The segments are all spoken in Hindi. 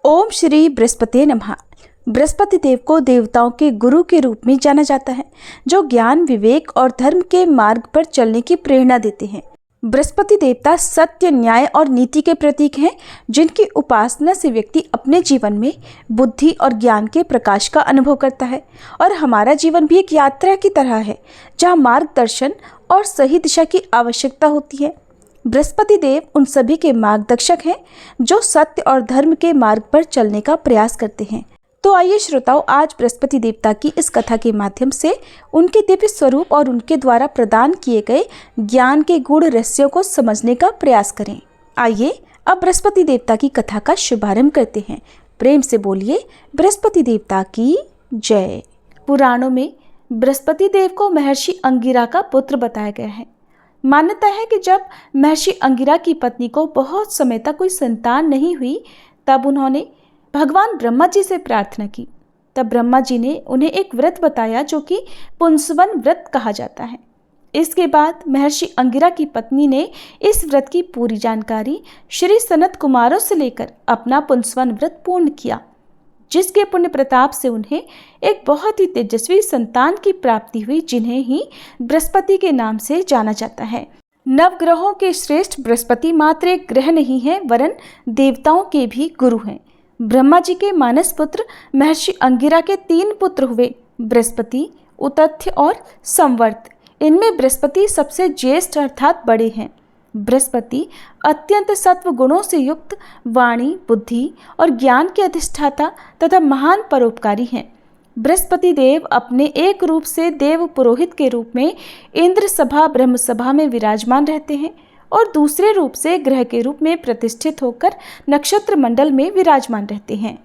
ओम श्री बृहस्पति नमः। बृहस्पति देव को देवताओं के गुरु के रूप में जाना जाता है, जो ज्ञान, विवेक और धर्म के मार्ग पर चलने की प्रेरणा देते हैं। बृहस्पति देवता सत्य, न्याय और नीति के प्रतीक हैं, जिनकी उपासना से व्यक्ति अपने जीवन में बुद्धि और ज्ञान के प्रकाश का अनुभव करता है। और हमारा जीवन भी एक यात्रा की तरह है, जहाँ मार्गदर्शन और सही दिशा की आवश्यकता होती है। बृहस्पति देव उन सभी के मार्गदर्शक हैं जो सत्य और धर्म के मार्ग पर चलने का प्रयास करते हैं। तो आइए श्रोताओं, आज बृहस्पति देवता की इस कथा के माध्यम से उनके दिव्य स्वरूप और उनके द्वारा प्रदान किए गए ज्ञान के गूढ़ रहस्यों को समझने का प्रयास करें। आइए अब बृहस्पति देवता की कथा का शुभारंभ करते हैं। प्रेम से बोलिए बृहस्पति देवता की जय। पुराणों में बृहस्पति देव को महर्षि अंगिरा का पुत्र बताया गया है। मान्यता है कि जब महर्षि अंगिरा की पत्नी को बहुत समय तक कोई संतान नहीं हुई, तब उन्होंने भगवान ब्रह्मा जी से प्रार्थना की। तब ब्रह्मा जी ने उन्हें एक व्रत बताया, जो कि पुंसवन व्रत कहा जाता है। इसके बाद महर्षि अंगिरा की पत्नी ने इस व्रत की पूरी जानकारी श्री सनत कुमारों से लेकर अपना पुंसवन व्रत पूर्ण किया, जिसके पुण्य प्रताप से उन्हें एक बहुत ही तेजस्वी संतान की प्राप्ति हुई, जिन्हें ही बृहस्पति के नाम से जाना जाता है। नवग्रहों के श्रेष्ठ बृहस्पति मात्र एक ग्रह नहीं है, वरन देवताओं के भी गुरु हैं। ब्रह्मा जी के मानस पुत्र महर्षि अंगिरा के 3 पुत्र हुए, बृहस्पति, उतथ्य और संवर्त। इनमें बृहस्पति सबसे ज्येष्ठ अर्थात बड़े हैं। बृहस्पति अत्यंत सत्व गुणों से युक्त, वाणी, बुद्धि और ज्ञान के अधिष्ठाता तथा महान परोपकारी हैं। बृहस्पति देव अपने एक रूप से देव पुरोहित के रूप में इंद्र सभा, ब्रह्म सभा में विराजमान रहते हैं, और दूसरे रूप से ग्रह के रूप में प्रतिष्ठित होकर नक्षत्र मंडल में विराजमान रहते हैं।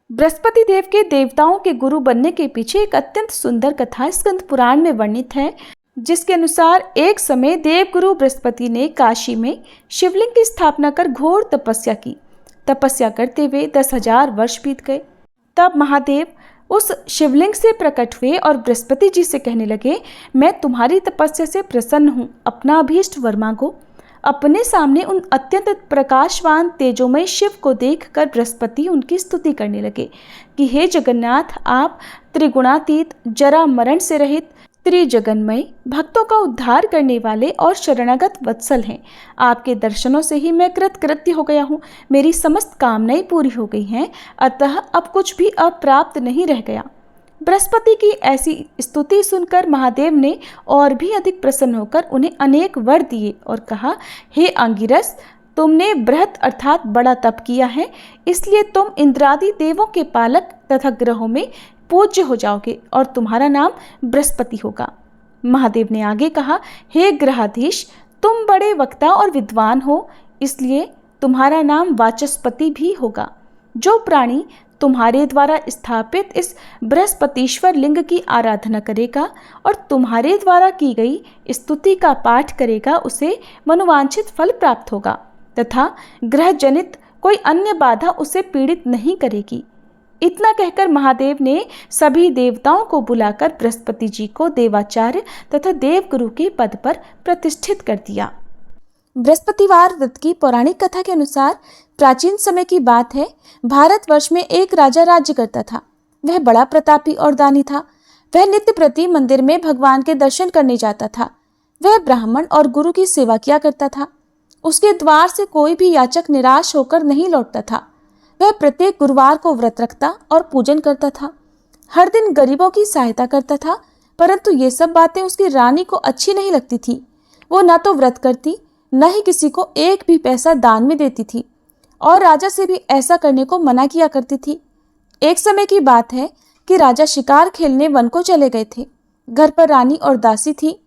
बृहस्पति देव के देवताओं के गुरु बनने के पीछे एक अत्यंत सुंदर कथा स्कंद पुराण में वर्णित है, जिसके अनुसार एक समय देवगुरु बृहस्पति ने काशी में शिवलिंग की स्थापना कर घोर तपस्या की। तपस्या करते हुए 10,000 वर्ष बीत गए। तब महादेव उस शिवलिंग से प्रकट हुए और बृहस्पति जी से कहने लगे, मैं तुम्हारी तपस्या से प्रसन्न हूँ, अपना अभीष्ट वर मांगो। अपने सामने उन अत्यंत प्रकाशवान तेजोमय शिव को देखकर बृहस्पति उनकी स्तुति करने लगे कि हे जगन्नाथ, आप त्रिगुणातीत, जरा मरण से रहित, त्रिजगन्मय, भक्तों का उद्धार करने वाले और शरणागत वत्सल हैं। आपके दर्शनों से ही मैं कृतकृत्य हो गया हूँ। मेरी समस्त कामनाएं पूरी हो गई हैं, अतः अब कुछ भी अप्राप्त नहीं रह गया। बृहस्पति की ऐसी स्तुति सुनकर महादेव ने और भी अधिक प्रसन्न होकर उन्हें अनेक वर दिए और कहा, हे अंगिरस, तुमने बृहत अर्थात बड़ा तप किया है, इसलिए तुम इंद्रादि देवों के पालक तथा ग्रहों में पूज्य हो जाओगे और तुम्हारा नाम बृहस्पति होगा। महादेव ने आगे कहा, हे ग्रहाधीश, तुम बड़े वक्ता और विद्वान हो, इसलिए तुम्हारा नाम वाचस्पति भी होगा। जो प्राणी तुम्हारे द्वारा स्थापित इस बृहस्पतिश्वर लिंग की आराधना करेगा और तुम्हारे द्वारा की गई स्तुति का पाठ करेगा, उसे मनोवांछित फल प्राप्त होगा तथा ग्रह जनित कोई अन्य बाधा उसे पीड़ित नहीं करेगी। इतना कहकर महादेव ने सभी देवताओं को बुलाकर बृहस्पति जी को देवाचार्य तथा देवगुरु के पद पर प्रतिष्ठित कर दिया। बृहस्पतिवार व्रत की पौराणिक कथा के अनुसार प्राचीन समय की बात है। भारतवर्ष में एक राजा राज्य करता था। वह बड़ा प्रतापी और दानी था। वह नित्य प्रति मंदिर में भगवान के दर्शन करने जाता था। वह ब्राह्मण और गुरु की सेवा किया करता था। उसके द्वार से कोई भी याचक निराश होकर नहीं लौटता था। वह प्रत्येक गुरुवार को व्रत रखता और पूजन करता था। हर दिन गरीबों की सहायता करता था, परंतु ये सब बातें उसकी रानी को अच्छी नहीं लगती थी। वो न तो व्रत करती, न ही किसी को एक भी पैसा दान में देती थी, और राजा से भी ऐसा करने को मना किया करती थी। एक समय की बात है कि राजा शिकार खेलने वन को चले गए थे। घर पर रानी और दासी थी।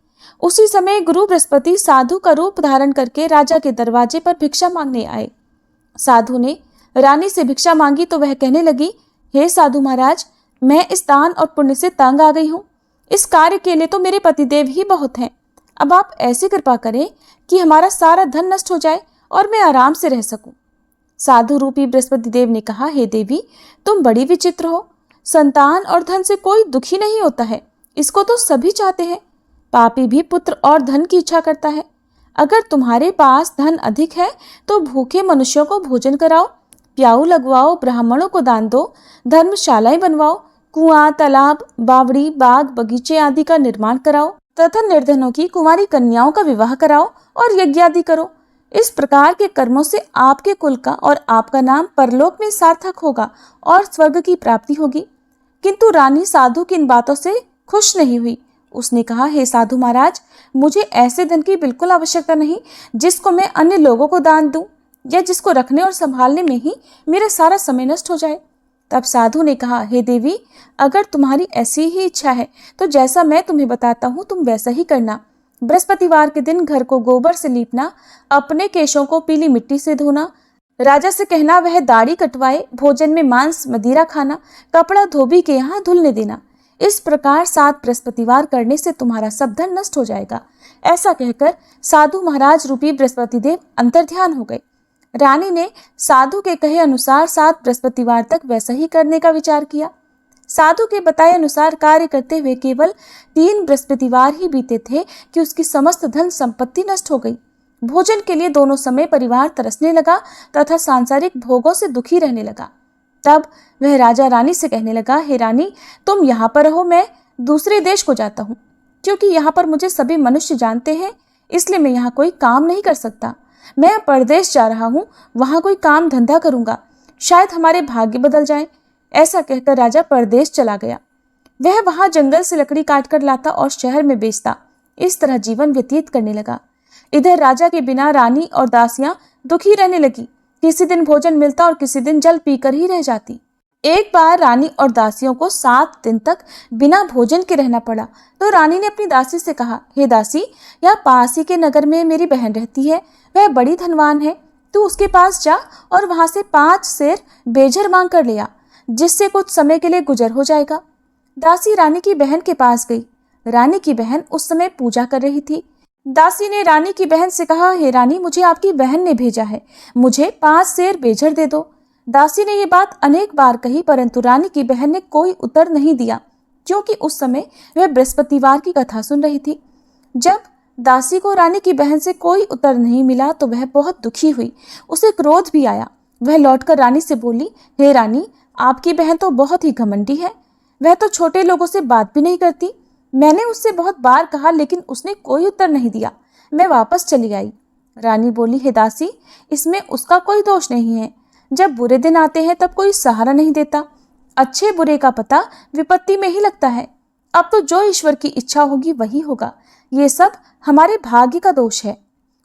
उसी समय गुरु बृहस्पति साधु का रूप धारण करके राजा के दरवाजे पर भिक्षा मांगने आए। साधु ने रानी से भिक्षा मांगी तो वह कहने लगी, हे साधु महाराज, मैं इस दान और पुण्य से तंग आ गई हूँ। इस कार्य के लिए तो मेरे पतिदेव ही बहुत हैं। अब आप ऐसी कृपा करें कि हमारा सारा धन नष्ट हो जाए और मैं आराम से रह सकूं। साधु रूपी बृहस्पति देव ने कहा, हे देवी, तुम बड़ी विचित्र हो। संतान और धन से कोई दुखी नहीं होता है, इसको तो सभी चाहते हैं। पापी भी पुत्र और धन की इच्छा करता है। अगर तुम्हारे पास धन अधिक है तो भूखे मनुष्यों को भोजन कराओ, प्याऊ लगवाओ, ब्राह्मणों को दान दो, धर्मशालाएं बनवाओ, कुआं, तालाब, बावड़ी, बाग, बगीचे आदि का निर्माण कराओ तथा निर्धनों की कुंवारी कन्याओं का विवाह कराओ और यज्ञ आदि करो। इस प्रकार के कर्मों से आपके कुल का और आपका नाम परलोक में सार्थक होगा और स्वर्ग की प्राप्ति होगी। किंतु रानी साधु की इन बातों से खुश नहीं हुई। उसने कहा, हे साधु महाराज, मुझे ऐसे धन की बिल्कुल आवश्यकता नहीं जिसको मैं अन्य लोगों को दान दूं या जिसको रखने और संभालने में ही मेरा सारा समय नष्ट हो जाए। तब साधु ने कहा, हे देवी, अगर तुम्हारी ऐसी ही इच्छा है तो जैसा मैं तुम्हें बताता हूँ तुम वैसा ही करना। बृहस्पतिवार के दिन घर को गोबर से लीपना, अपने केशों को पीली मिट्टी से धोना, राजा से कहना वह दाढ़ी कटवाए, भोजन में मांस मदिरा खाना, कपड़ा धोबी के यहाँ धुलने देना। इस प्रकार 7 बृहस्पतिवार करने से तुम्हारा सब धन नष्ट हो जाएगा। ऐसा कहकर साधु महाराज रूपी बृहस्पति देव अंतर्ध्यान हो गए। रानी ने साधु के कहे अनुसार 7 बृहस्पतिवार तक वैसा ही करने का विचार किया। साधु के बताए अनुसार कार्य करते हुए केवल 3 बृहस्पतिवार ही बीते थे कि उसकी समस्त धन संपत्ति नष्ट हो गई। भोजन के लिए दोनों समय परिवार तरसने लगा तथा सांसारिक भोगों से दुखी रहने लगा। तब वह राजा रानी से कहने लगा, हे रानी, तुम यहाँ पर रहो, मैं दूसरे देश को जाता हूँ, क्योंकि यहाँ पर मुझे सभी मनुष्य जानते हैं, इसलिए मैं यहाँ कोई काम नहीं कर सकता। मैं परदेश जा रहा हूँ, वहाँ कोई काम धंधा करूँगा, शायद हमारे भाग्य बदल जाएं। ऐसा कहकर राजा परदेश चला गया। वह वहाँ जंगल से लकड़ी काट कर लाता और शहर में बेचता। इस तरह जीवन व्यतीत करने लगा। इधर राजा के बिना रानी और दासियां दुखी रहने लगी। किसी दिन भोजन मिलता और किसी दिन जल पीकर ही रह जाती। एक बार रानी और दासियों को 7 दिन तक बिना भोजन के रहना पड़ा तो रानी ने अपनी दासी से कहा, हे दासी, यहाँ पास ही के नगर में मेरी बहन रहती है, वह बड़ी धनवान है, तू उसके पास जा और वहां से 5 सेर बेझर मांग कर ले आ, जिससे कुछ समय के लिए गुजर हो जाएगा। दासी रानी की बहन के पास गई। रानी की बहन उस समय पूजा कर रही थी। दासी ने रानी की बहन से कहा, हे रानी, मुझे आपकी बहन ने भेजा है, मुझे 5 सेर बेझर दे दो। दासी ने ये बात अनेक बार कही, परंतु रानी की बहन ने कोई उत्तर नहीं दिया, क्योंकि उस समय वह बृहस्पतिवार की कथा सुन रही थी। जब दासी को रानी की बहन से कोई उत्तर नहीं मिला तो वह बहुत दुखी हुई। उसे क्रोध भी आया। वह लौटकर रानी से बोली, हे रानी, आपकी बहन तो बहुत ही घमंडी है, वह तो छोटे लोगों से बात भी नहीं करती। मैंने उससे बहुत बार कहा लेकिन उसने कोई उत्तर नहीं दिया। मैं वापस चली आई। रानी बोली, हे दासी, इसमें उसका कोई दोष नहीं है। जब बुरे दिन आते हैं तब कोई सहारा नहीं देता। अच्छे बुरे का पता विपत्ति में ही लगता है। अब तो जो ईश्वर की इच्छा होगी वही होगा। ये सब हमारे भाग्य का दोष है।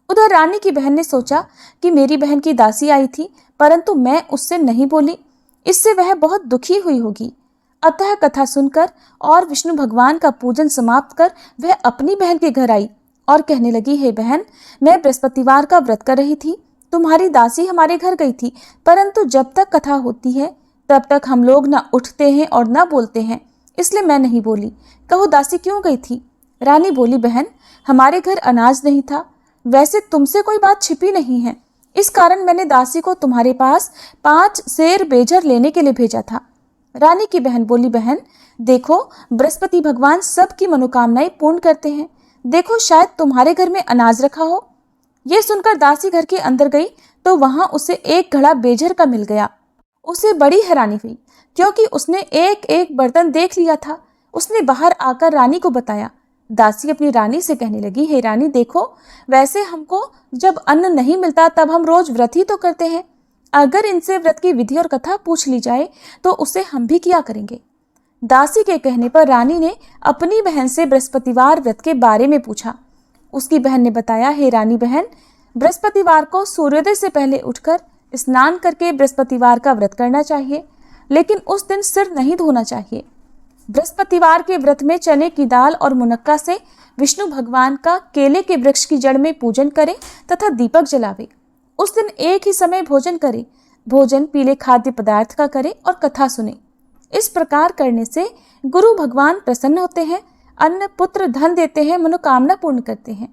उधर रानी की बहन ने सोचा कि मेरी बहन की दासी आई थी, परंतु मैं उससे नहीं बोली, इससे वह बहुत दुखी हुई होगी। अतः कथा सुनकर और विष्णु भगवान का पूजन समाप्त कर वह अपनी बहन के घर आई और कहने लगी, हे बहन, मैं बृहस्पतिवार का व्रत कर रही थी, तुम्हारी दासी हमारे घर गई थी, परंतु जब तक कथा होती है तब तक हम लोग न उठते हैं और न बोलते हैं, इसलिए मैं नहीं बोली। कहो दासी क्यों गई थी? रानी बोली, बहन, हमारे घर अनाज नहीं था, वैसे तुमसे कोई बात छिपी नहीं है, इस कारण मैंने दासी को तुम्हारे पास 5 सेर बेझर लेने के लिए भेजा था। रानी की बहन बोली, बहन देखो, बृहस्पति भगवान सबकी मनोकामनाएं पूर्ण करते हैं, देखो शायद तुम्हारे घर में अनाज रखा हो। ये सुनकर दासी घर के अंदर गई तो वहां उसे एक घड़ा बेझर का मिल गया। उसे बड़ी हैरानी हुई, क्योंकि उसने एक एक बर्तन देख लिया था। उसने बाहर आकर रानी को बताया। दासी अपनी रानी से कहने लगी, हे रानी, देखो, वैसे हमको जब अन्न नहीं मिलता तब हम रोज व्रत ही तो करते हैं। अगर इनसे व्रत की विधि और कथा पूछ ली जाए तो उसे हम भी किया करेंगे। दासी के कहने पर रानी ने अपनी बहन से बृहस्पतिवार व्रत के बारे में पूछा। उसकी बहन ने बताया, हे रानी बहन, बृहस्पतिवार को सूर्योदय से पहले उठकर स्नान करके बृहस्पतिवार का व्रत करना चाहिए, लेकिन उस दिन सिर नहीं धोना चाहिए। बृहस्पतिवार के व्रत में चने की दाल और मुनक्का से विष्णु भगवान का केले के वृक्ष की जड़ में पूजन करें तथा दीपक जलावे। उस दिन एक ही समय भोजन करें। भोजन पीले खाद्य पदार्थ का करें और कथा सुने। इस प्रकार करने से गुरु भगवान प्रसन्न होते हैं, अन्न पुत्र धन देते हैं, मनोकामना पूर्ण करते हैं।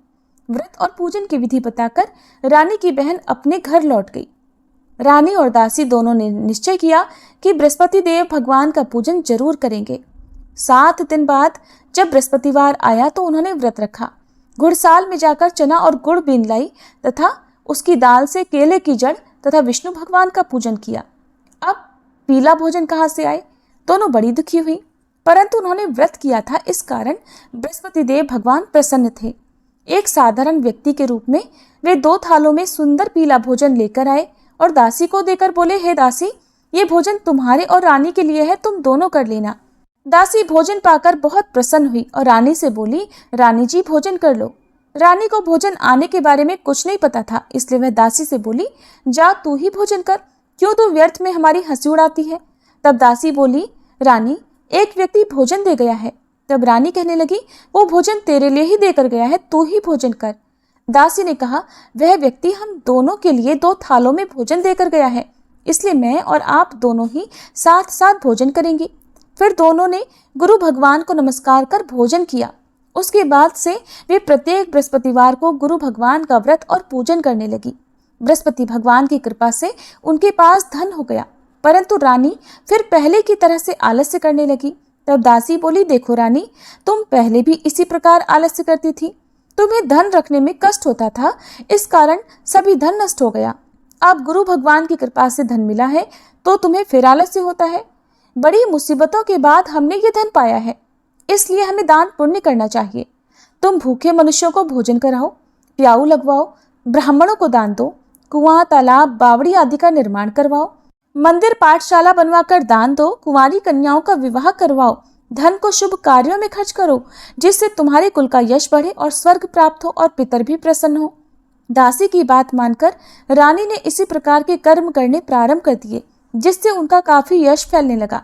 व्रत और पूजन की विधि बताकर रानी की बहन अपने घर लौट गई। रानी और दासी दोनों ने निश्चय किया कि बृहस्पति देव भगवान का पूजन जरूर करेंगे। 7 दिन बाद जब बृहस्पतिवार आया तो उन्होंने व्रत रखा। घुड़साल में जाकर चना और गुड़ बीन लाई तथा उसकी दाल से केले की जड़ तथा विष्णु भगवान का पूजन किया। अब पीला भोजन कहाँ से आए? दोनों बड़ी दुखी हुई, परंतु उन्होंने व्रत किया था, इस कारण बृहस्पति देव भगवान प्रसन्न थे। एक साधारण व्यक्ति के रूप में वे 2 थालों में सुंदर पीला भोजन लेकर आए और दासी को देकर बोले, हे दासी, ये भोजन तुम्हारे और रानी के लिए है, तुम दोनों कर लेना। दासी भोजन पाकर बहुत प्रसन्न हुई और रानी से बोली, रानी जी भोजन कर लो। रानी को भोजन आने के बारे में कुछ नहीं पता था, इसलिए वह दासी से बोली, जा तू ही भोजन कर, क्यों तू व्यर्थ में हमारी हंसी उड़ाती है। तब दासी बोली, रानी, एक व्यक्ति भोजन दे गया है। तब रानी कहने लगी, वो भोजन तेरे लिए ही देकर गया है, तू ही भोजन कर। दासी ने कहा, वह व्यक्ति हम दोनों के लिए 2 थालों में भोजन देकर गया है, इसलिए मैं और आप दोनों ही साथ साथ भोजन करेंगी। फिर दोनों ने गुरु भगवान को नमस्कार कर भोजन किया। उसके बाद से वे प्रत्येक बृहस्पतिवार को गुरु भगवान का व्रत और पूजन करने लगी। बृहस्पति भगवान की कृपा से उनके पास धन हो गया, परंतु रानी फिर पहले की तरह से आलस्य करने लगी। तब दासी बोली, देखो रानी, तुम पहले भी इसी प्रकार आलस्य करती थी, तुम्हें धन रखने में कष्ट होता था, इस कारण सभी धन नष्ट हो गया। अब गुरु भगवान की कृपा से धन मिला है तो तुम्हें फिर आलस्य होता है। बड़ी मुसीबतों के बाद हमने ये धन पाया है, इसलिए हमें दान पुण्य करना चाहिए। तुम भूखे मनुष्यों को भोजन कराओ, प्याऊ लगवाओ, ब्राह्मणों को दान दो, कुआं, तालाब, बावड़ी आदि का निर्माण करवाओ, मंदिर, पाठशाला बनवाकर दान दो, कुंवारी कन्याओं का विवाह करवाओ, धन को शुभ कार्यों में खर्च करो, जिससे तुम्हारे कुल का यश बढ़े और स्वर्ग प्राप्त हो और पितर भी प्रसन्न हो। दासी की बात मानकर रानी ने इसी प्रकार के कर्म करने प्रारंभ कर दिए, जिससे उनका काफी यश फैलने लगा।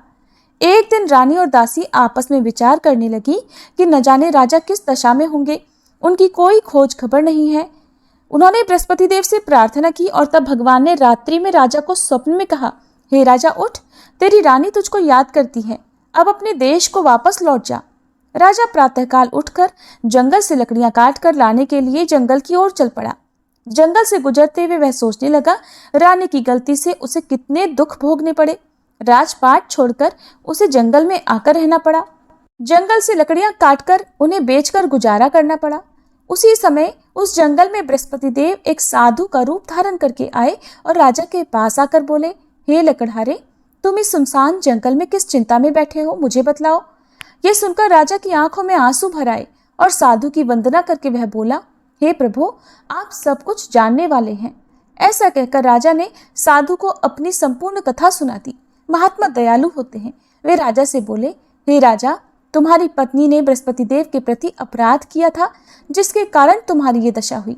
एक दिन रानी और दासी आपस में विचार करने लगी कि न जाने राजा किस दशा में होंगे, उनकी कोई खोज खबर नहीं है। उन्होंने बृहस्पति देव से प्रार्थना की और तब भगवान ने रात्रि में राजा को स्वप्न में कहा, हे राजा उठ, तेरी रानी तुझको याद करती है, अब अपने देश को वापस लौट जा। राजा प्रातःकाल उठकर जंगल से लकड़ियां काट कर लाने के लिए जंगल की ओर चल पड़ा। जंगल से गुजरते हुए वह सोचने लगा, रानी की गलती से उसे कितने दुख भोगने पड़े। राजपाट छोड़कर उसे जंगल में आकर रहना पड़ा। जंगल से लकड़ियां काटकर उन्हें बेचकर गुजारा करना पड़ा। उसी समय उस जंगल में बृहस्पति देव एक साधु का रूप धारण करके आए और राजा के पास आकर बोले, हे लकड़हारे, तुम इस सुनसान जंगल में किस चिंता में बैठे हो, मुझे बतलाओ। यह सुनकर राजा की आंखों में आंसू भर आए और साधु की वंदना करके वह बोला, हे प्रभु, आप सब कुछ जानने वाले हैं। ऐसा कहकर राजा ने साधु को अपनी संपूर्ण कथा सुना दी। महात्मा दयालु होते हैं। वे राजा से बोले, हे राजा, तुम्हारी पत्नी ने बृहस्पति देव के प्रति अपराध किया था, जिसके कारण तुम्हारी ये दशा हुई।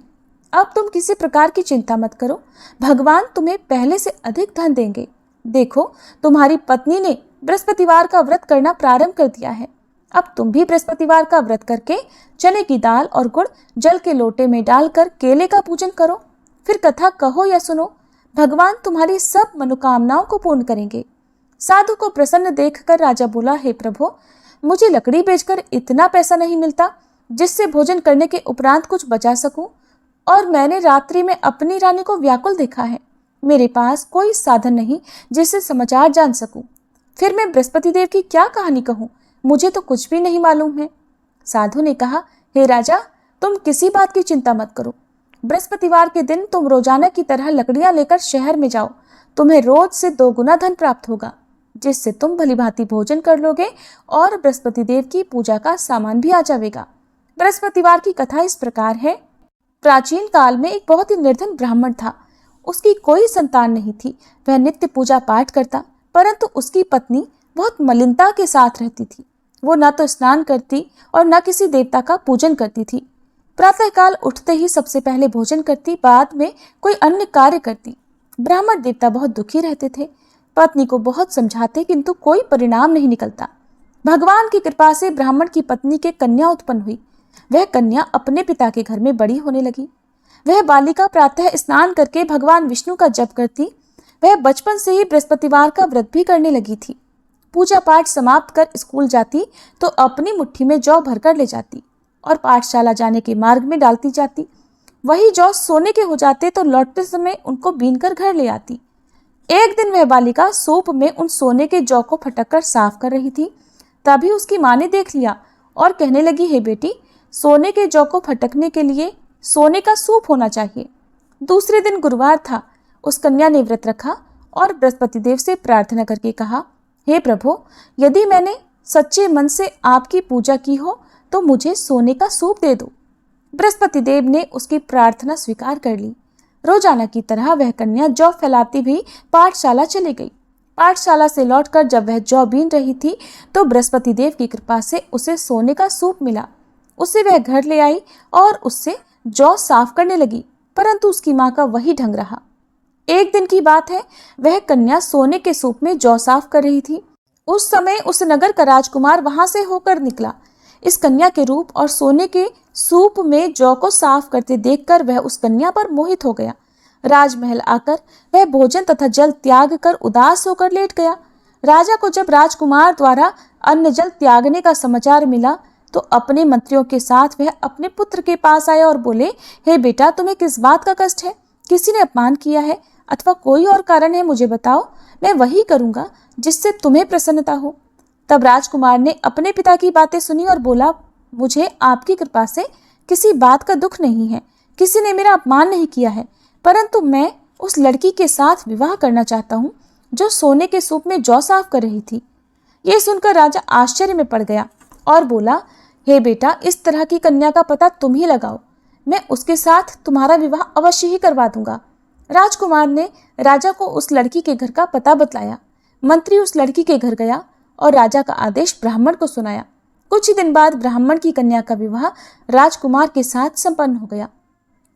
अब तुम किसी प्रकार की चिंता मत करो, भगवान तुम्हें पहले से अधिक धन देंगे। देखो, तुम्हारी पत्नी ने बृहस्पतिवार का व्रत करना प्रारंभ कर दिया है। अब तुम भी बृहस्पतिवार का व्रत करके चने की दाल और गुड़ जल के लोटे में डालकर केले का पूजन करो, फिर कथा कहो या सुनो, भगवान तुम्हारी सब मनोकामनाओं को पूर्ण करेंगे। साधु को प्रसन्न देखकर राजा बोला, हे प्रभु, मुझे लकड़ी बेचकर इतना पैसा नहीं मिलता जिससे भोजन करने के उपरांत कुछ बचा सकूं, और मैंने रात्रि में अपनी रानी को व्याकुल देखा है। मेरे पास कोई साधन नहीं जिससे समाचार जान सकूं। फिर मैं बृहस्पति देव की क्या कहानी कहूं, मुझे तो कुछ भी नहीं मालूम है। साधु ने कहा, हे राजा, तुम किसी बात की चिंता मत करो। बृहस्पतिवार के दिन तुम रोजाना की तरह लकड़ियां लेकर शहर में जाओ, तुम्हें रोज से 2 गुना धन प्राप्त होगा, जिससे तुम भलीभांति भोजन कर लोगे और बृहस्पति देव की पूजा का सामान भी आ जाएगा। बृहस्पतिवार की कथा इस प्रकार है। प्राचीन काल में एक बहुत ही निर्धन ब्राह्मण था। उसकी कोई संतान नहीं थी। वह नित्य पूजा पाठ करता, परंतु उसकी पत्नी बहुत मलिनता के साथ रहती थी। वो न तो स्नान करती और न किसी देवता का पूजन करती थी। प्रातःकाल उठते ही सबसे पहले भोजन करती, बाद में कोई अन्य कार्य करती। ब्राह्मण देवता बहुत दुखी रहते थे। पत्नी को बहुत समझाते, किंतु कोई परिणाम नहीं निकलता। भगवान की कृपा से ब्राह्मण की पत्नी के कन्या उत्पन्न हुई। वह कन्या अपने पिता के घर में बड़ी होने लगी। वह बालिका प्रातः स्नान करके भगवान विष्णु का जप करती। वह बचपन से ही बृहस्पतिवार का व्रत भी करने लगी थी। पूजा पाठ समाप्त कर स्कूल जाती तो अपनी मुट्ठी में जौ भरकर ले जाती और पाठशाला जाने के मार्ग में डालती जाती। वही जौ सोने के हो जाते तो लौटते समय उनको बीनकर घर ले आती। एक दिन वह बालिका सूप में उन सोने के जौ को फटक कर साफ कर रही थी। तभी उसकी माँ ने देख लिया और कहने लगी, हे बेटी, सोने के जौ को फटकने के लिए सोने का सूप होना चाहिए। दूसरे दिन गुरुवार था। उस कन्या ने व्रत रखा और बृहस्पति देव से प्रार्थना करके कहा, हे प्रभु, यदि मैंने सच्चे मन से आपकी पूजा की हो तो मुझे सोने का सूप दे दो। बृहस्पति देव ने उसकी प्रार्थना स्वीकार कर ली। रोजाना की तरह वह कन्या जौ फैलाती हुई पाठशाला चली गई। पाठशाला से लौटकर जब वह जौ बीन रही थी तो बृहस्पति देव की कृपा से उसे सोने का सूप मिला। उसे वह घर ले आई और उससे जौ साफ करने लगी, परंतु उसकी माँ का वही ढंग रहा। एक दिन की बात है, वह कन्या सोने के सूप में जौ साफ कर रही थी। उस समय उस नगर का राजकुमार वहां से होकर निकला। इस कन्या के रूप और सोने के सूप में जौ को साफ करते देखकर वह उस कन्या पर मोहित हो गया। राजमहल आकर वह भोजन तथा जल त्याग कर उदास होकर लेट गया। राजा को जब राजकुमार द्वारा अन्न जल त्यागने का समाचार मिला तो अपने मंत्रियों के साथ वह अपने पुत्र के पास आया और बोले, हे बेटा, तुम्हें किस बात का कष्ट है? किसी ने अपमान किया है अथवा कोई और कारण है? मुझे बताओ, मैं वही करूंगा जिससे तुम्हें प्रसन्नता हो। तब राजकुमार ने अपने पिता की बातें सुनी और बोला, मुझे आपकी कृपा से किसी बात का दुख नहीं है। किसी ने मेरा अपमान नहीं किया है, परंतु मैं उस लड़की के साथ विवाह करना चाहता हूँ जो सोने के सूप में जौ साफ कर रही थी। ये सुनकर राजा आश्चर्य में पड़ गया और बोला, हे बेटा, इस तरह की कन्या का पता तुम ही लगाओ। मैं उसके साथ तुम्हारा विवाह अवश्य ही करवा दूंगा। राजकुमार ने राजा को उस लड़की के घर का पता बतलाया। मंत्री उस लड़की के घर गया और राजा का आदेश ब्राह्मण को सुनाया। कुछ ही दिन बाद ब्राह्मण की कन्या का विवाह राजकुमार के साथ संपन्न हो गया।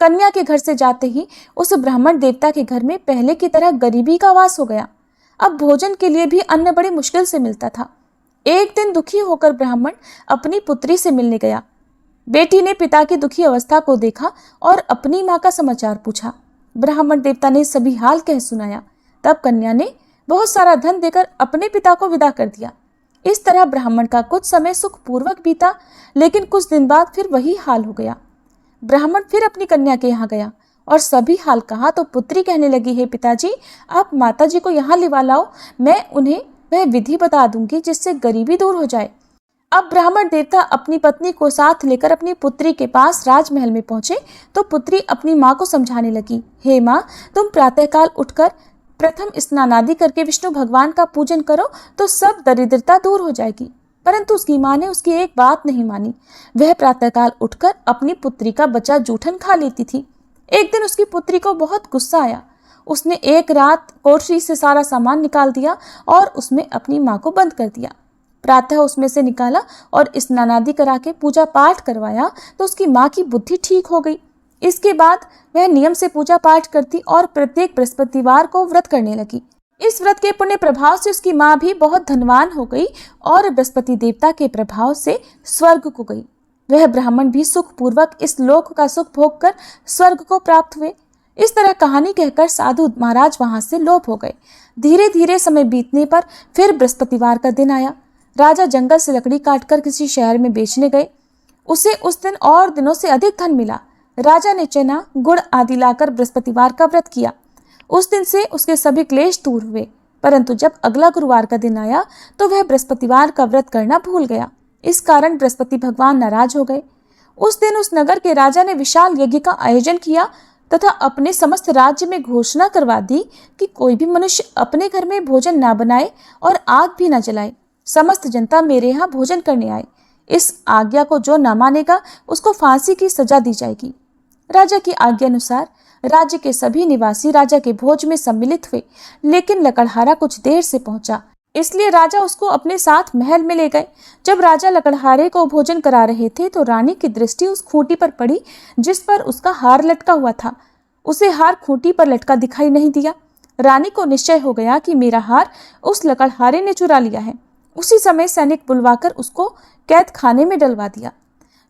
कन्या के घर से जाते ही उस ब्राह्मण देवता के घर में पहले की तरह गरीबी का वास हो गया। अब भोजन के लिए भी अन्न बड़ी मुश्किल से मिलता था। एक दिन दुखी होकर ब्राह्मण अपनी पुत्री से मिलने गया। बेटी ने पिता की दुखी अवस्था को देखा और अपनी माँ का समाचार पूछा। ब्राह्मण देवता ने सभी हाल कह सुनाया। तब कन्या ने बहुत सारा धन देकर अपने पिता को विदा कर दिया। इस तरह ब्राह्मण का कुछ समय सुखपूर्वक बीता, लेकिन कुछ दिन बाद फिर वही हाल हो गया। ब्राह्मण फिर अपनी कन्या के यहाँ गया और सभी हाल कहा तो पुत्री कहने लगी, हे पिताजी, आप माताजी को यहाँ लिवा लाओ, मैं उन्हें वह विधि बता दूंगी जिससे गरीबी दूर हो जाए। अब ब्राह्मण देवता अपनी पत्नी को साथ लेकर अपनी पुत्री के पास राजमहल में पहुंचे तो पुत्री अपनी माँ को समझाने लगी, हे माँ, तुम प्रातःकाल उठकर प्रथम स्नान आदि करके विष्णु भगवान का पूजन करो तो सब दरिद्रता दूर हो जाएगी। परंतु उसकी माँ ने उसकी एक बात नहीं मानी। वह प्रातःकाल उठकर अपनी पुत्री का बचा जूठन खा लेती थी। एक दिन उसकी पुत्री को बहुत गुस्सा आया। उसने एक रात कोठरी से सारा सामान निकाल दिया और उसमें अपनी माँ को बंद कर दिया। प्रातः उसमें से निकाला और स्नान आदि करा के पूजा पाठ करवाया तो उसकी माँ की बुद्धि ठीक हो गई। इसके बाद वह नियम से पूजा पाठ करती और प्रत्येक बृहस्पतिवार को व्रत करने लगी। इस व्रत के पुण्य प्रभाव से उसकी माँ भी बहुत धनवान हो गई और बृहस्पति देवता के प्रभाव से स्वर्ग को गई। वह ब्राह्मण भी सुखपूर्वक इस लोक का सुख भोग कर स्वर्ग को प्राप्त हुए। इस तरह कहानी कहकर साधु महाराज वहां से लोप हो गए। धीरे धीरे समय बीतने पर फिर बृहस्पतिवार का दिन आया। राजा जंगल से लकड़ी काटकर किसी शहर में बेचने गए। उसे उस दिन और दिनों से अधिक धन मिला। राजा ने चना, गुड़ आदि लाकर बृहस्पतिवार का व्रत किया। उस दिन से उसके सभी क्लेश दूर हुए। परंतु जब अगला गुरुवार का दिन आया तो वह बृहस्पतिवार का व्रत करना भूल गया। इस कारण बृहस्पति भगवान नाराज हो गए। उस दिन उस नगर के राजा ने विशाल यज्ञ का आयोजन किया तथा अपने समस्त राज्य में घोषणा करवा दी कि कोई भी मनुष्य अपने घर में भोजन ना बनाए और आग भी ना जलाए। समस्त जनता मेरे यहाँ भोजन करने आए। इस आज्ञा को जो न मानेगा उसको फांसी की सजा दी जाएगी। राजा की आज्ञा अनुसार राज्य के सभी निवासी राजा के भोज में सम्मिलित हुए, लेकिन लकड़हारा कुछ देर से पहुंचा, इसलिए राजा उसको अपने साथ महल में ले गए। जब राजा लकड़हारे को भोजन करा रहे थे तो रानी की दृष्टि उस खूंटी पर पड़ी जिस पर उसका हार लटका हुआ था। उसे हार खूंटी पर लटका दिखाई नहीं दिया। रानी को निश्चय हो गया कि मेरा हार उस लकड़हारे ने चुरा लिया है। उसी समय सैनिक बुलवाकर उसको कैद खाने में डलवा दिया।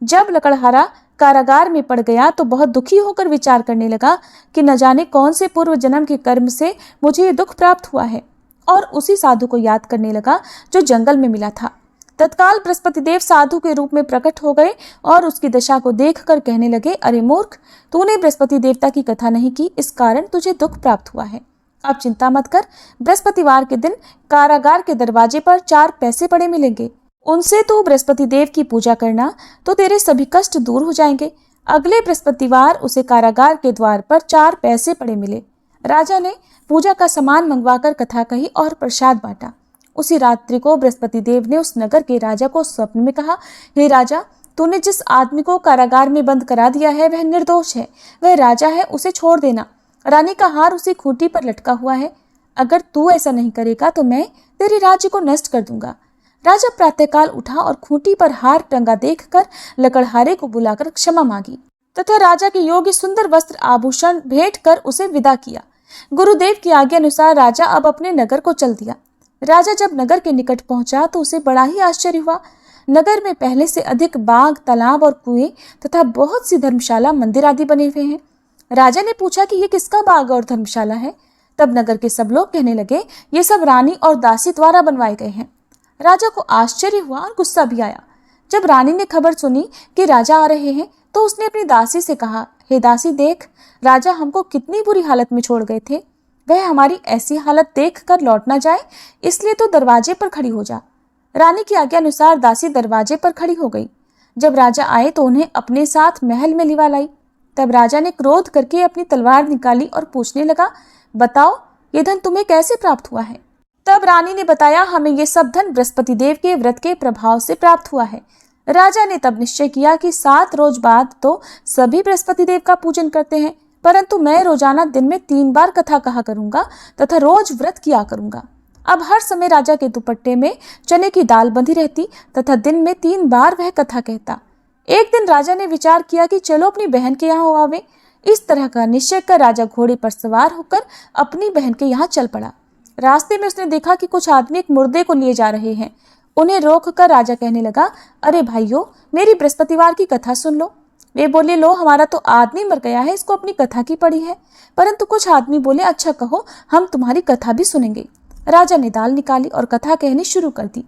जब लकड़हारा कारागार में पड़ गया तो बहुत दुखी होकर विचार करने लगा कि न जाने कौन से पूर्व जन्म के कर्म से मुझे ये दुख प्राप्त हुआ है, और उसी साधु को याद करने लगा जो जंगल में मिला था। तत्काल बृहस्पति देव साधु के रूप में प्रकट हो गए और उसकी दशा को देखकर कहने लगे, अरे मूर्ख, तूने बृहस्पति देवता की कथा नहीं की, इस कारण तुझे दुख प्राप्त हुआ है। अब चिंता मत कर, बृहस्पतिवार के दिन कारागार के दरवाजे पर 4 पैसे पड़े मिलेंगे। उनसे तू बृहस्पति देव की पूजा करना तो तेरे सभी कष्ट दूर हो जाएंगे। अगले बृहस्पतिवार उसे कारागार के द्वार पर 4 पैसे पड़े मिले। राजा ने पूजा का सामान मंगवाकर कथा कही और प्रसाद बांटा। उसी रात्रि को बृहस्पति देव ने उस नगर के राजा को स्वप्न में कहा, हे राजा, तूने जिस आदमी को कारागार में बंद करा दिया है वह निर्दोष है, वह राजा है, उसे छोड़ देना। रानी का हार उसी खूंटी पर लटका हुआ है। अगर तू ऐसा नहीं करेगा तो मैं तेरे राज्य को नष्ट कर दूंगा। राजा प्रातःकाल उठा और खूंटी पर हार टंगा देखकर लकड़हारे को बुलाकर क्षमा मांगी तथा राजा के योग्य सुंदर वस्त्र आभूषण भेंट कर उसे विदा किया। गुरुदेव की आज्ञा अनुसार राजा अब अपने नगर को चल दिया। राजा जब नगर के निकट पहुंचा तो उसे बड़ा ही आश्चर्य हुआ। नगर में पहले से अधिक बाग, तालाब और कुएं तथा बहुत सी धर्मशाला, मंदिर आदि बने हुए हैं। राजा ने पूछा कि ये किसका बाग और धर्मशाला है? तब नगर के सब लोग कहने लगे, ये सब रानी और दासी द्वारा बनवाए गए हैं। राजा को आश्चर्य हुआ और गुस्सा भी आया। जब रानी ने खबर सुनी कि राजा आ रहे हैं तो उसने अपनी दासी से कहा, हे दासी, देख, राजा हमको कितनी बुरी हालत में छोड़ गए थे। वह हमारी ऐसी हालत देख कर लौट ना जाए, इसलिए तो दरवाजे पर खड़ी हो जा। रानी की आज्ञा अनुसार दासी दरवाजे पर खड़ी हो गई। जब राजा आए तो उन्हें अपने साथ महल में लिवा लाई। तब राजा ने क्रोध करके अपनी तलवार निकाली और पूछने लगा, बताओ, ये धन तुम्हें कैसे प्राप्त हुआ है? तब रानी ने बताया, हमें ये सब धन बृहस्पति देव के व्रत के प्रभाव से प्राप्त हुआ है। राजा ने तब निश्चय किया कि 7 रोज बाद तो सभी बृहस्पति देव का पूजन करते हैं, परंतु मैं रोजाना दिन में 3 बार कथा कहा करूंगा तथा रोज व्रत किया करूंगा। अब हर समय राजा के दुपट्टे में चने की दाल बंधी रहती तथा दिन में 3 बार वह कथा कहता। एक दिन राजा ने विचार किया कि चलो अपनी बहन के यहाँ हो आवे। इस तरह का निश्चय कर राजा घोड़े पर सवार होकर अपनी बहन के यहाँ चल पड़ा। रास्ते में उसने देखा कि कुछ आदमी एक मुर्दे को लिए जा रहे हैं। उन्हें रोक कर राजा कहने लगा, अरे भाइयों, मेरी बृहस्पतिवार की कथा सुन लो। वे बोले, लो, हमारा तो आदमी मर गया है, इसको अपनी कथा की पड़ी है। परंतु कुछ आदमी बोले, अच्छा कहो, हम तुम्हारी कथा भी सुनेंगे। राजा ने दाल निकाली और कथा कहनी शुरू कर दी।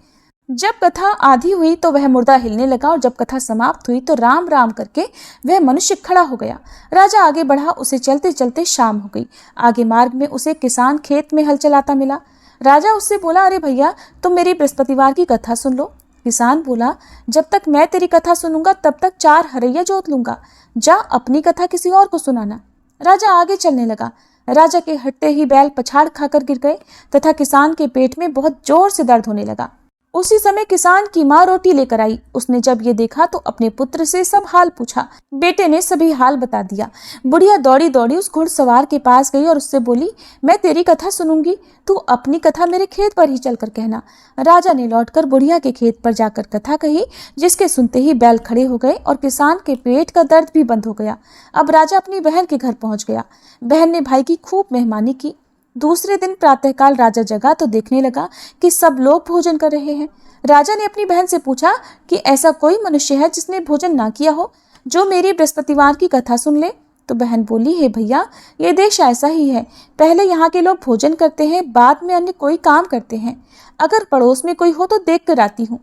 जब कथा आधी हुई तो वह मुर्दा हिलने लगा और जब कथा समाप्त हुई तो राम राम करके वह मनुष्य खड़ा हो गया। राजा आगे बढ़ा, उसे चलते चलते शाम हो गई। आगे मार्ग में उसे किसान खेत में हल चलाता मिला। राजा उससे बोला, अरे भैया, तुम मेरी बृहस्पतिवार की कथा सुन लो। किसान बोला, जब तक मैं तेरी कथा सुनूंगा तब तक 4 हरैया जोत लूंगा। जा अपनी कथा किसी और को सुनाना। राजा आगे चलने लगा। राजा के हटते ही बैल पछाड़ खाकर गिर गए तथा किसान के पेट में बहुत जोर से दर्द होने लगा। उसी समय किसान की माँ रोटी लेकर आई। उसने जब ये देखा तो अपने पुत्र से सब हाल पूछा। बेटे ने सभी हाल बता दिया। बुढ़िया दौड़ी दौड़ी उस घुड़सवार के पास गई और उससे बोली, मैं तेरी कथा सुनूंगी, तू अपनी कथा मेरे खेत पर ही चलकर कहना। राजा ने लौटकर बुढ़िया के खेत पर जाकर कथा कही, जिसके सुनते ही बैल खड़े हो गए और किसान के पेट का दर्द भी बंद हो गया। अब राजा अपनी बहन के घर पहुंच गया। बहन ने भाई की खूब मेहमानी की। दूसरे दिन प्रातःकाल राजा जगा तो देखने लगा कि सब लोग भोजन कर रहे हैं। राजा ने अपनी बहन से पूछा कि ऐसा कोई मनुष्य है जिसने भोजन ना किया हो, जो मेरी बृहस्पतिवार की कथा सुन ले? तो बहन बोली, हे भैया, ये देश ऐसा ही है। पहले यहाँ के लोग भोजन करते हैं, बाद में अन्य कोई काम करते हैं। अगर पड़ोस में कोई हो तो देख कर आती हूँ।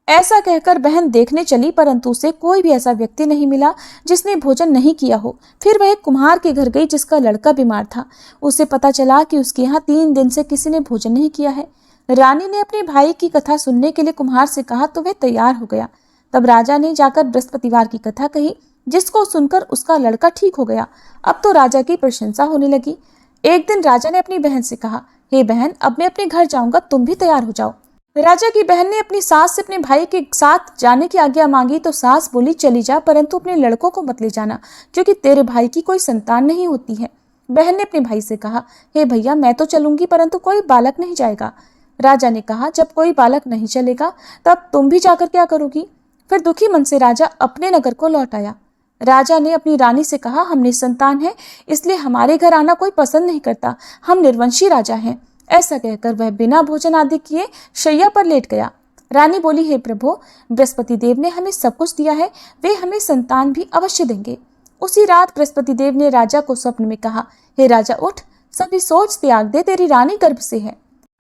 ऐसा कहकर बहन देखने चली, परंतु उसे कोई भी ऐसा व्यक्ति नहीं मिला जिसने भोजन नहीं किया हो। फिर वह एक कुम्हार के घर गई जिसका लड़का बीमार था। उसे पता चला कि उसके यहाँ 3 दिन से किसी ने भोजन नहीं किया है। रानी ने अपने भाई की कथा सुनने के लिए कुम्हार से कहा तो वह तैयार हो गया। तब राजा ने जाकर बृहस्पतिवार की कथा कही, जिसको सुनकर उसका लड़का ठीक हो गया। अब तो राजा की प्रशंसा होने लगी। एक दिन राजा ने अपनी बहन से कहा, हे बहन, अब मैं अपने घर जाऊंगा, तुम भी तैयार हो जाओ। राजा की बहन ने अपनी सास से अपने भाई के साथ जाने की आज्ञा मांगी तो सास बोली, चली जा, परंतु अपने लड़कों को मत ले जाना, क्योंकि तेरे भाई की कोई संतान नहीं होती है। बहन ने अपने भाई से कहा, हे भैया, मैं तो चलूंगी, परंतु कोई बालक नहीं जाएगा। राजा ने कहा, जब कोई बालक नहीं चलेगा तब तुम भी जाकर क्या करोगी? फिर दुखी मन से राजा अपने नगर को लौट आया। राजा ने अपनी रानी से कहा, हम निसंतान हैं, इसलिए हमारे घर आना कोई पसंद नहीं करता। हम निर्वंशी राजा हैं। ऐसा कहकर वह बिना भोजन आदि किए शैया पर लेट गया। रानी बोली, हे प्रभु, बृहस्पति देव ने हमें सब कुछ दिया है, वे हमें संतान भी अवश्य देंगे। उसी रात बृहस्पति देव ने राजा को स्वप्न में कहा, हे राजा, उठ, सभी सोच त्याग दे, तेरी रानी गर्भ से है।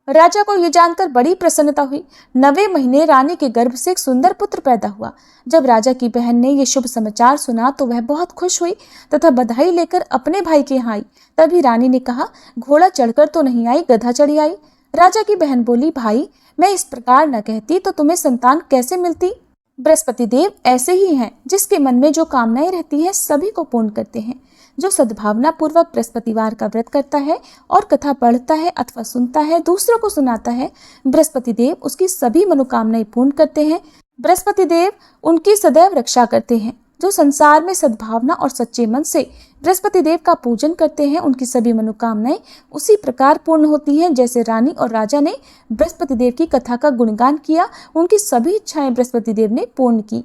राजा को यह जानकर बड़ी प्रसन्नता हुई। 9वें महीने रानी के गर्भ से एक सुंदर पुत्र पैदा हुआ। जब राजा की बहन ने यह शुभ समाचार सुना तो वह बहुत खुश हुई तथा बधाई लेकर अपने भाई के यहाँ आई। तभी रानी ने कहा, घोड़ा चढ़कर तो नहीं आई, गधा चढ़ी आई। राजा की बहन बोली, भाई, मैं इस प्रकार न कहती तो तुम्हें संतान कैसे मिलती? बृहस्पति देव ऐसे ही हैं, जिसके मन में जो कामनाएं रहती हैं सभी को पूर्ण करते हैं। जो सद्भावना पूर्वक बृहस्पतिवार का व्रत करता है और कथा पढ़ता है अथवा सुनता है, दूसरों को सुनाता है, बृहस्पति देव उसकी सभी मनोकामनाएं पूर्ण करते हैं। बृहस्पति देव उनकी सदैव रक्षा करते हैं। जो संसार में सद्भावना और सच्चे मन से बृहस्पति देव का पूजन करते हैं, उनकी सभी मनोकामनाएं उसी प्रकार पूर्ण होती हैं जैसे रानी और राजा ने बृहस्पति देव की कथा का गुणगान किया, उनकी सभी इच्छाएं बृहस्पति देव ने पूर्ण की।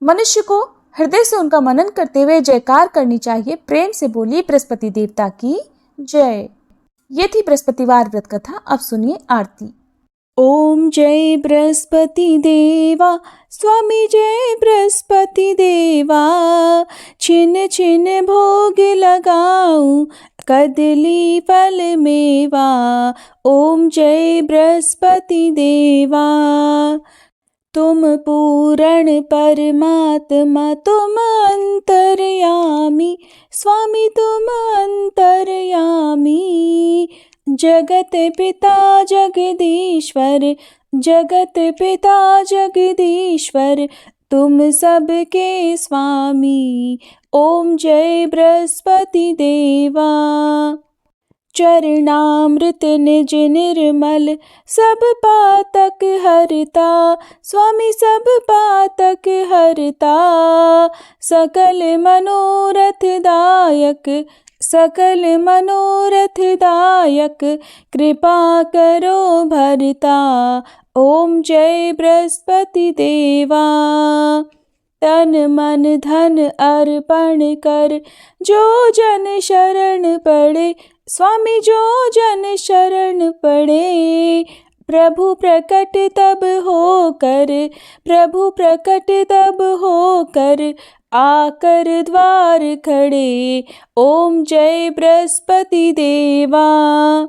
मनुष्य को हृदय से उनका मनन करते हुए जयकार करनी चाहिए। प्रेम से बोलिए बृहस्पति देवता की जय। ये थी बृहस्पतिवार व्रत कथा। अब सुनिए आरती। ओम जय बृहस्पति देवा, स्वामी जय बृहस्पति देवा, छिन छिन भोग लगाऊं कदली फल मेवा। ओम जय बृहस्पति देवा, तुम पूर्ण परमात्मा, तुम अंतर्यामी, स्वामी तुम अंतर्यामी। जगत पिता जगदीश्वर, जगत पिता जगदीश्वर, तुम सबके स्वामी। ओम जय बृहस्पति देवा। चरणामृत निज निर्मल, सब पातक हरता, स्वामी सब पातक हरता। सकल मनोरथ दायक, सकल मनोरथ दायक, कृपा करो भरता। ओम जय बृहस्पति देवा। तन मन धन अर्पण कर, जो जन शरण पड़े, स्वामी जो जन शरण पड़े। प्रभु प्रकट तब होकर, प्रभु प्रकट तब होकर, आकर द्वार खड़े। ओम जय बृहस्पति देवा।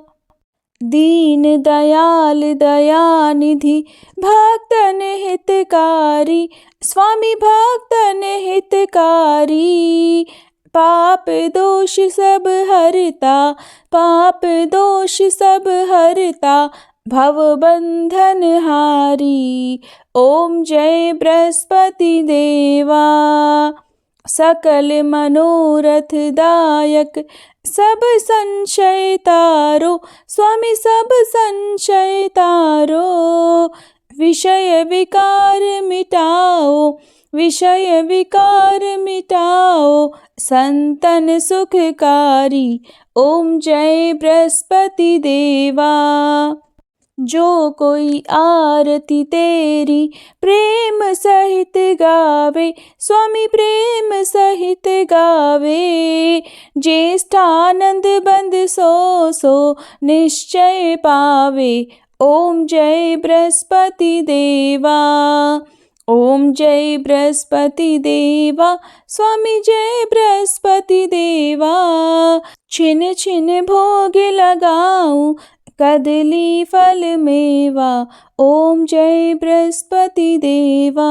दीन दयाल दयानिधि, भक्तन हितकारी, स्वामी भक्तन हितकारी। पाप दोष सब हरता, पाप दोष सब हरता, भव बंधन हारी। ओम जय बृहस्पति देवा। सकल मनोरथ दायक, सब संशय तारो, स्वामी सब संशय तारो। विषय विकार मिटाओ, विषय विकार मिटाओ, संतन सुखकारी। ओम जय बृहस्पति देवा। जो कोई आरती तेरी प्रेम सहित गावे, स्वामी प्रेम सहित गावे। ज्येष्ठानंद बंद सो सो निश्चय पावे। ओम जय बृहस्पति देवा। ओम जय बृहस्पति देवा, स्वामी जय बृहस्पति देवा। छिन छिन भोग लगाऊं कदली फल मेवा। ओम जय बृहस्पति देवा।